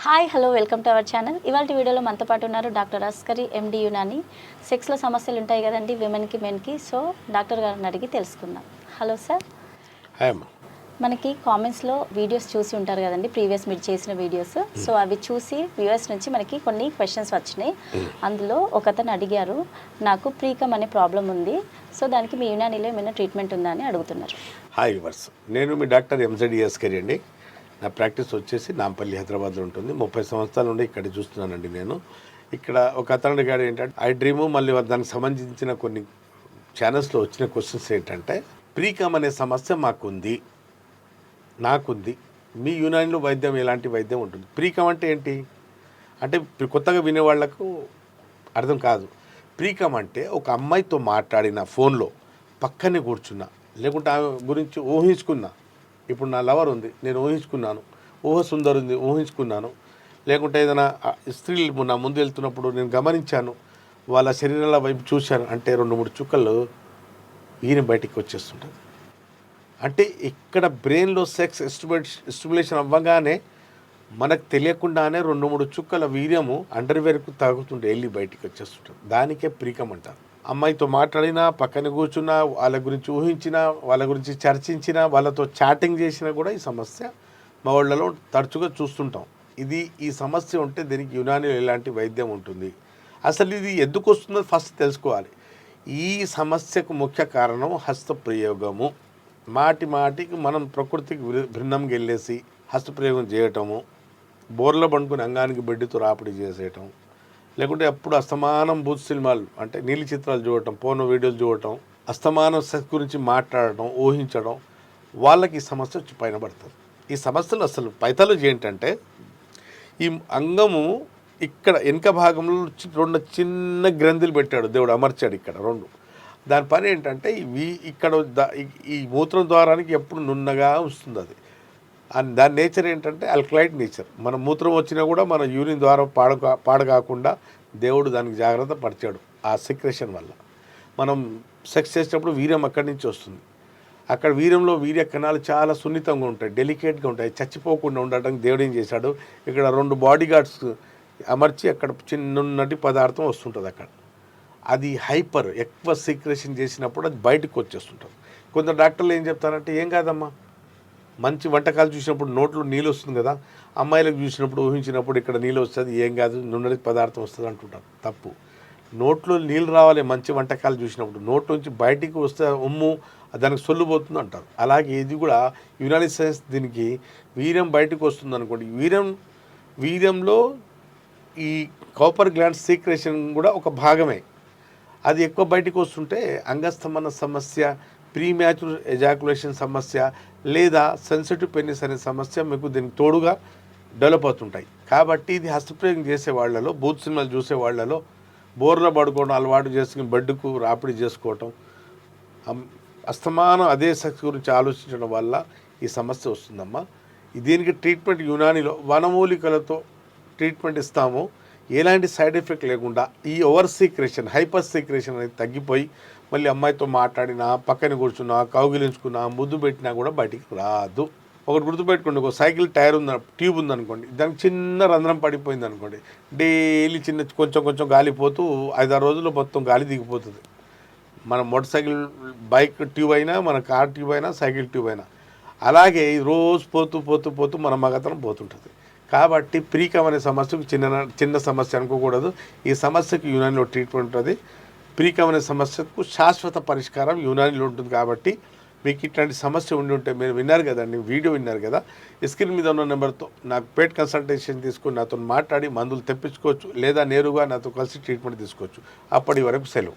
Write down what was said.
Hi hello welcome to our channel. ఇవాళ వీడియోలో మనతో పాటు ఉన్నారు డాక్టర్ అస్కరి ఎండి యునాని. సెక్స్లో సమస్యలు ఉంటాయి కదండి విమెన్కి మెన్కి. సో డాక్టర్ గారిని అడిగి తెలుసుకుందాం. Hello sir. హాయ్ అమ్మా. మనకి కామెంట్స్లో వీడియోస్ చూసి ఉంటారు కదండి, ప్రీవియస్ మీరు చేసిన వీడియోస్. సో అవి చూసి వ్యూవర్స్ నుంచి మనకి కొన్ని క్వశ్చన్స్ వచ్చినాయి. అందులో ఒకతను అడిగారు, నాకు ప్రీకమ్ అనే ప్రాబ్లం ఉంది, సో దానికి మీ యునానీలో ఏమైనా ట్రీట్మెంట్ ఉందా అని అడుగుతున్నారు. హాయ్ వర్స్, నేను మీ డాక్టర్ ఎంజెడ్ అస్కరి అండి. నా ప్రాక్టీస్ వచ్చేసి నాంపల్లి హైదరాబాద్లో ఉంటుంది. 30 సంవత్సరాల నుండి ఇక్కడ చూస్తున్నానండి. నేను ఇక్కడ ఒక అతను గారు ఏంటంటే ఐ డ్రీము, మళ్ళీ దానికి సంబంధించిన కొన్ని ఛానల్స్లో వచ్చిన క్వశ్చన్స్ ఏంటంటే, ప్రీకమ్ అనే సమస్య మాకుంది, నాకుంది, మీ యునానిలో వైద్యం ఎలాంటి వైద్యం ఉంటుంది? ప్రీకమ్ అంటే ఏంటి అంటే కొత్తగా వినేవాళ్లకు అర్థం కాదు. ప్రీకమ్ అంటే ఒక అమ్మాయితో మాట్లాడిన ఫోన్లో పక్కనే కూర్చున్నా, లేకుంటే ఆమె గురించి ఊహించుకున్నా. ఇప్పుడు నా లవర్ ఉంది, నేను ఊహించుకున్నాను, ఊహ సుందరు ఉంది, ఊహించుకున్నాను. లేకుంటే ఏదైనా స్త్రీలు నా ముందు వెళ్తున్నప్పుడు నేను గమనించాను, వాళ్ళ శరీరాల వైపు చూశాను అంటే 2-3 చుక్కలు ఈయన బయటికి వచ్చేస్తుంటుంది. అంటే ఇక్కడ బ్రెయిన్లో సెక్స్ ఎస్టిములేషన్ అవ్వగానే మనకు తెలియకుండానే 2-3 చుక్కల వీర్యము అండర్వేర్కు తాగుతుంటే వెళ్ళి బయటికి వచ్చేస్తుంటుంది. దానికే ప్రీకమ్ అంటారు. అమ్మాయితో మాట్లాడినా, పక్కన కూర్చున్నా, వాళ్ళ గురించి ఊహించినా, వాళ్ళ గురించి చర్చించినా, వాళ్ళతో చాటింగ్ చేసినా కూడా ఈ సమస్య మా వాళ్ళలో తరచుగా చూస్తుంటాం. ఈ సమస్య ఉంటే దీనికి యునానిలో ఎలాంటి వైద్యం ఉంటుంది, అసలు ఇది ఎందుకు వస్తుందో ఫస్ట్ తెలుసుకోవాలి. ఈ సమస్యకు ముఖ్య కారణం హస్తప్రయోగము. మాటికి మనం ప్రకృతికి భిన్నంగా వెళ్ళేసి హస్తప్రయోగం చేయటము, బోర్లో పండుకుని అంగానికి బెడ్డితో రాపిడి చేసేయటం, లేకుంటే అప్పుడు అస్తమానం బూత్ సినిమాలు అంటే నీలి చిత్రాలు చూడటం, పోర్నో వీడియోలు చూడటం, అస్తమానం సెక్స్ గురించి మాట్లాడటం, ఊహించడం, వాళ్ళకి ఈ సమస్య వచ్చి పైన పడుతుంది. ఈ సమస్యలు అసలు పైథాలజీ ఏంటంటే, ఈ అంగము ఇక్కడ వెనక భాగంలో 2 చిన్న గ్రంథులు పెట్టాడు దేవుడు, అమర్చాడు ఇక్కడ 2. దాని పని ఏంటంటే ఇక్కడ ఈ మూత్రం ద్వారానికి ఎప్పుడు నున్నగా వస్తుంది అది. దాని నేచర్ ఏంటంటే ఆల్కలైట్ నేచర్. మన మూత్రం వచ్చినా కూడా మన యూరిన్ ద్వారా పాడకాకుండా దేవుడు దానికి జాగ్రత్త పరిచాడు. ఆ సెక్రెషన్ వల్ల మనం సెక్స్ చేసేటప్పుడు వీర్యం అక్కడి నుంచి వస్తుంది. అక్కడ వీర్యంలో వీర్య కణాలు చాలా సున్నితంగా ఉంటాయి, డెలికేట్గా ఉంటాయి. చచ్చిపోకుండా ఉండటానికి దేవుడు ఏం చేశాడు, ఇక్కడ 2 బాడీ గార్డ్స్ అమర్చి అక్కడ చిన్నటి పదార్థం వస్తుంటుంది అక్కడ. అది హైపర్ ఎక్కువ సీక్రెషన్ చేసినప్పుడు అది బయటకు వచ్చేస్తుంటుంది. కొందరు డాక్టర్లు ఏం చెప్తారంటే, ఏం కాదమ్మా, మంచి వంటకాలు చూసినప్పుడు నోట్లో నీళ్ళు వస్తుంది కదా, అమ్మాయిలకు చూసినప్పుడు ఊహించినప్పుడు ఇక్కడ నీళ్ళు వస్తుంది, ఏం కాదు, నున్నటి పదార్థం వస్తుంది అంటుంటారు. తప్పు. నోట్లో నీళ్ళు రావాలి మంచి వంటకాలు చూసినప్పుడు, నోట్లో నుంచి బయటికి వస్తే ఉమ్ము దానికి సొల్లుపోతుంది అంటారు. అలాగే ఇది కూడా యునాని సైన్స్ దీనికి వీర్యం బయటకు వస్తుంది అనుకోండి. వీర్యంలో ఈ కాపర్ గ్లాండ్ సీక్రెషన్ కూడా ఒక భాగమే. అది ఎక్కువ బయటకు వస్తుంటే అంగస్తమన సమస్య, ప్రీమ్యాచ్యూర్ ఎజాకులేషన్ సమస్య, లేదా సెన్సిటివ్ పెనిస్ అనే సమస్య మీకు దీనికి తోడుగా డెవలప్ అవుతుంటాయి. కాబట్టి ఇది హస్తప్రయోగం చేసే వాళ్ళలో, బూత్ సినిమాలు చూసే వాళ్ళలో బోర్లో పడుకోవడం అలవాటు చేసుకుని బెడ్కు రాపిడి చేసుకోవటం, అస్తమానం అదే సెక్స్ గురించి ఆలోచించడం వల్ల ఈ సమస్య వస్తుందమ్మా. దీనికి ట్రీట్మెంట్ యునానిలో వనమూలికలతో ట్రీట్మెంట్ ఇస్తాము. ఎలాంటి సైడ్ ఎఫెక్ట్ లేకుండా ఈ ఓవర్ సీక్రెషన్, హైపర్ సీక్రెషన్ అనేది తగ్గిపోయి మళ్ళీ అమ్మాయితో మాట్లాడినా, పక్కన కూర్చున్నా, కౌగిలించుకున్నా, ముద్దు పెట్టినా కూడా బయటికి రాదు. ఒకటి గుర్తుపెట్టుకోండి, ఒక సైకిల్ టైర్ ట్యూబ్ ఉందనుకోండి, దానికి చిన్న రంధ్రం పడిపోయింది అనుకోండి, డైలీ కొంచెం గాలిపోతూ 5-6 రోజుల్లో మొత్తం గాలి దిగిపోతుంది. మన మోటార్ సైకిల్ బైక్ ట్యూబ్ అయినా, మన కార్ ట్యూబ్ అయినా, సైకిల్ ట్యూబ్ అయినా అలాగే రోజు పోతూ మన మగతనం పోతుంటుంది. కాబట్టి ప్రీకమ్ అనే సమస్యకు చిన్న సమస్య అనుకోకూడదు. ఈ సమస్యకు యునానిలో ట్రీట్మెంట్ ఉంటుంది. ప్రీకమ్ అనే సమస్యకు శాశ్వత పరిష్కారం యునానిలో ఉంటుంది. కాబట్టి మీకు ఇట్లాంటి సమస్య ఉంటే మీరు విన్నారు కదండి, వీడియో విన్నారు కదా, స్క్రీన్ మీద ఉన్న నెంబర్తో నాకు పేడ్ కన్సల్టేషన్ తీసుకొని నాతో మాట్లాడి మందులు తెప్పించుకోవచ్చు, లేదా నేరుగా నాతో కలిసి ట్రీట్మెంట్ తీసుకోవచ్చు. అప్పటి వరకు సెలవు.